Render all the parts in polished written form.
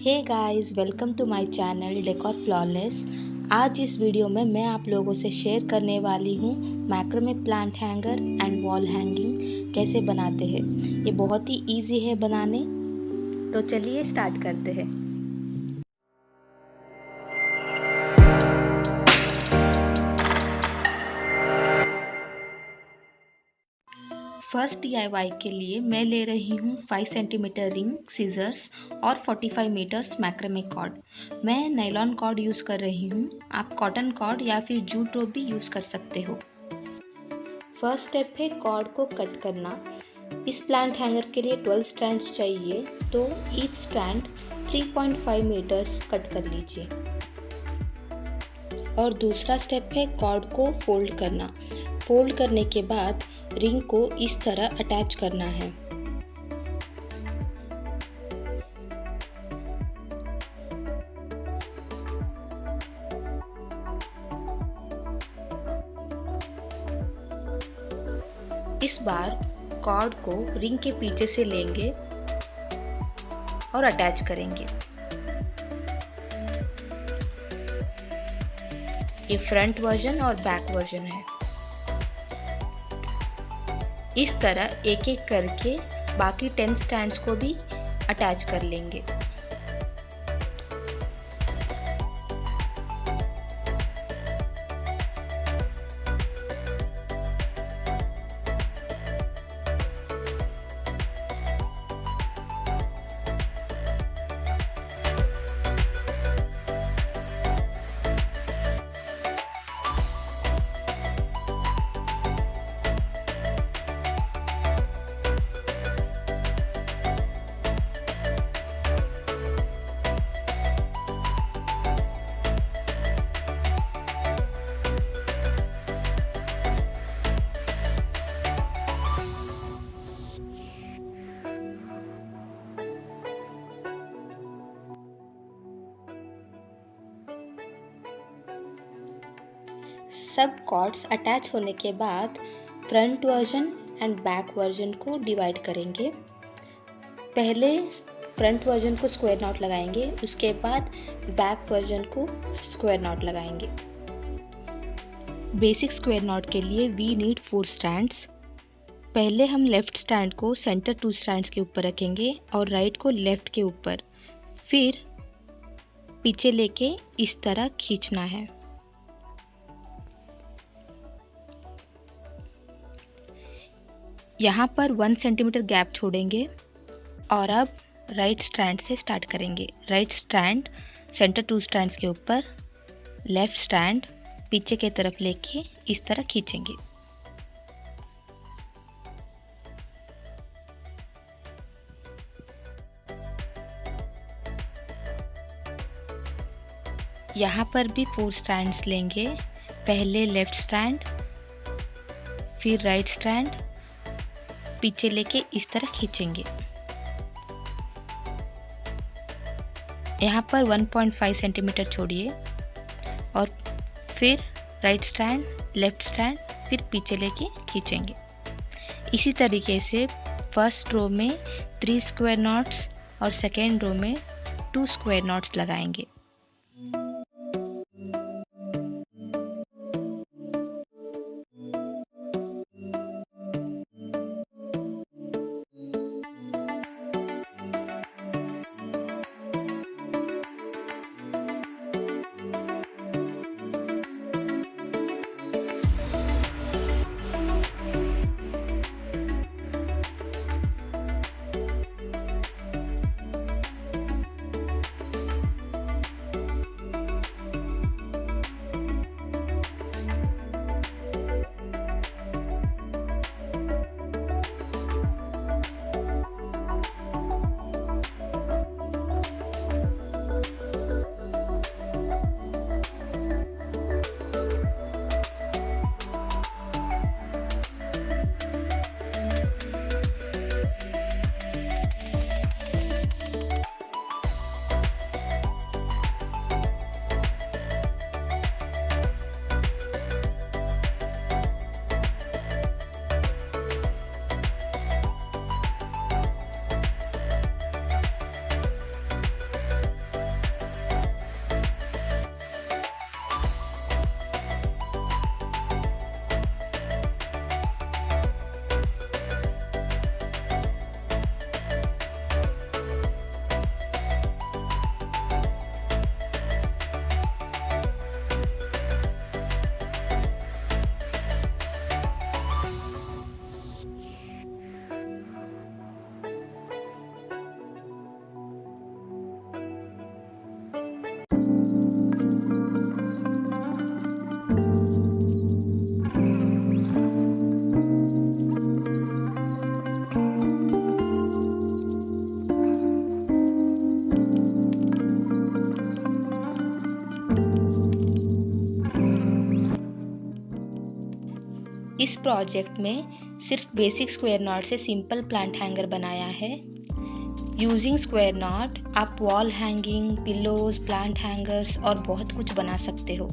Hey guys, welcome to my channel Decor Flawless. आज इस video में मैं आप लोगों से शेयर करने वाली हूँ macrame plant hanger and wall hanging कैसे बनाते हैं। ये बहुत ही इजी है बनाने, तो चलिए स्टार्ट करते हैं। फर्स्ट DIY के लिए मैं ले रही हूँ 5 सेंटीमीटर रिंग, सीजर्स और 45 मीटर्स मैक्रामे कॉर्ड। मैं नायलॉन कॉर्ड यूज़ कर रही हूँ, आप कॉटन कॉर्ड या फिर जूट रोप भी यूज़ कर सकते हो। फर्स्ट स्टेप है कॉर्ड को कट करना। इस प्लांट हैंगर के लिए 12 स्ट्रैंड्स चाहिए, तो ईच स्ट्रैंड 3.5 मीटर्स कट कर लीजिए। और दूसरा स्टेप है कॉर्ड को फोल्ड करना। फोल्ड करने के बाद रिंग को इस तरह अटैच करना है। इस बार कॉर्ड को रिंग के पीछे से लेंगे और अटैच करेंगे। ये फ्रंट वर्जन और बैक वर्जन है। इस तरह एक एक करके बाकी 10 स्टैंड्स को भी अटैच कर लेंगे। सब कॉर्ड्स अटैच होने के बाद front version and back version को डिवाइड करेंगे। पहले फ्रंट वर्जन को स्क्वायर नॉट लगाएंगे, उसके बाद बैक वर्जन को स्क्वायर नॉट लगाएंगे। बेसिक स्क्वायर नॉट के लिए वी नीड 4 स्टैंड्स। पहले हम लेफ्ट स्टैंड को सेंटर 2 स्टैंड्स के ऊपर रखेंगे और राइट को लेफ्ट के ऊपर, फिर पीछे लेके इस तरह खींचना है। यहाँ पर 1 सेंटीमीटर गैप छोड़ेंगे और अब राइट स्ट्रैंड से स्टार्ट करेंगे। राइट स्ट्रैंड सेंटर 2 स्ट्रैंड्स के ऊपर, लेफ्ट स्ट्रैंड पीछे की तरफ लेके इस तरह खींचेंगे। यहाँ पर भी 4 स्ट्रैंड्स लेंगे। पहले लेफ्ट स्ट्रैंड, फिर राइट स्ट्रैंड पीछे लेके इस तरह खींचेंगे। यहाँ पर 1.5 सेंटीमीटर छोड़िए और फिर राइट स्ट्रैंड, लेफ्ट स्ट्रैंड, फिर पीछे लेके खींचेंगे। इसी तरीके से फर्स्ट रो में 3 स्क्वायर नॉट्स और सेकेंड रो में 2 स्क्वायर नॉट्स लगाएंगे। इस प्रोजेक्ट में सिर्फ बेसिक स्क्वायर नॉट से सिंपल प्लांट हैंगर बनाया है। यूजिंग स्क्वायर नॉट आप wall hanging, pillows, plant hangers और बहुत कुछ बना सकते हो।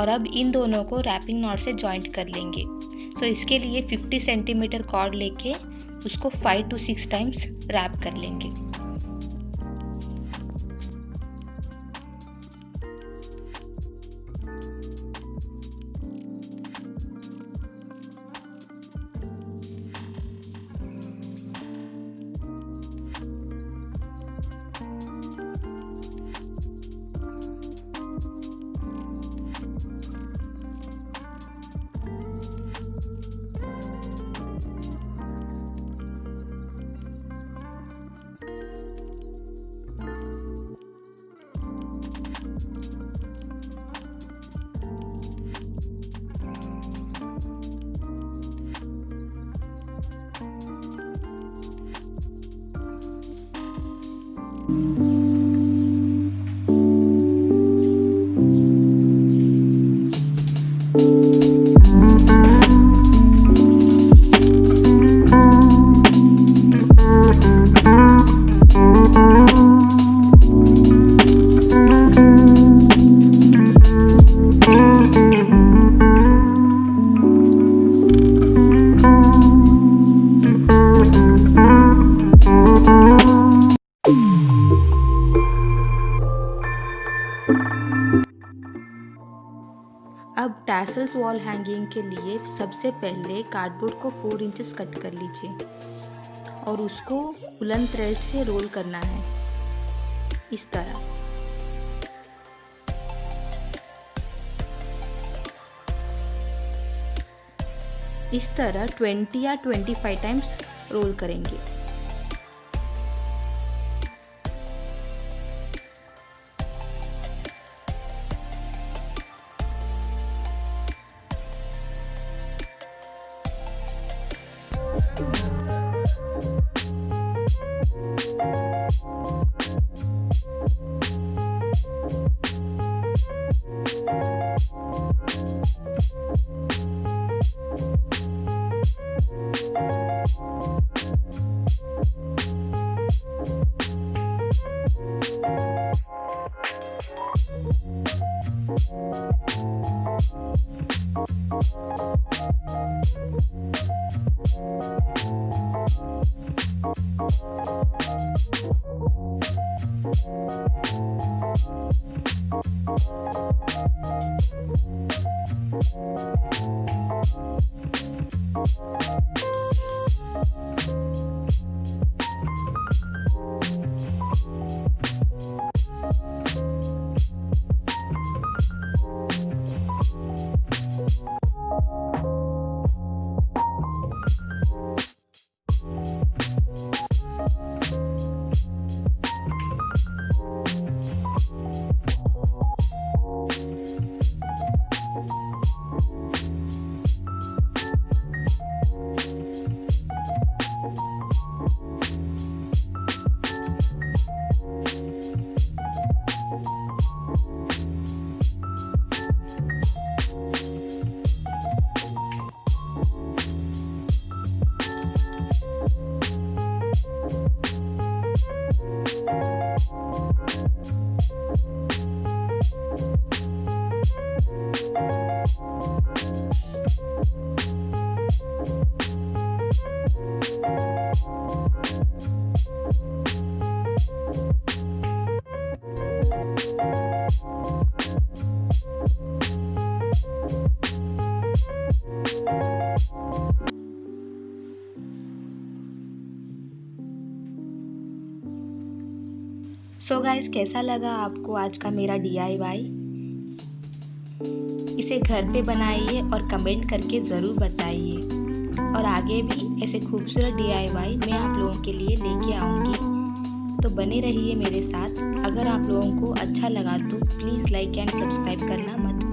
और अब इन दोनों को रैपिंग नॉट से जॉइंट कर लेंगे। सो इसके लिए 50 सेंटीमीटर कॉर्ड लेके उसको 5 to 6 टाइम्स रैप कर लेंगे। अब टैसल्स वॉल हैंगिंग के लिए सबसे पहले कार्डबोर्ड को 4 इंचेस कट कर लीजिए और उसको वुलन थ्रेड से रोल करना है इस तरह। इस तरह 20 या 25 टाइम्स रोल करेंगे। सो गाइस, कैसा लगा आपको आज का मेरा DIY? इसे घर पे बनाइए और कमेंट करके ज़रूर बताइए। और आगे भी ऐसे खूबसूरत DIY मैं आप लोगों के लिए लेके आऊँगी, तो बने रहिए मेरे साथ। अगर आप लोगों को अच्छा लगा तो प्लीज़ लाइक एंड सब्सक्राइब करना मत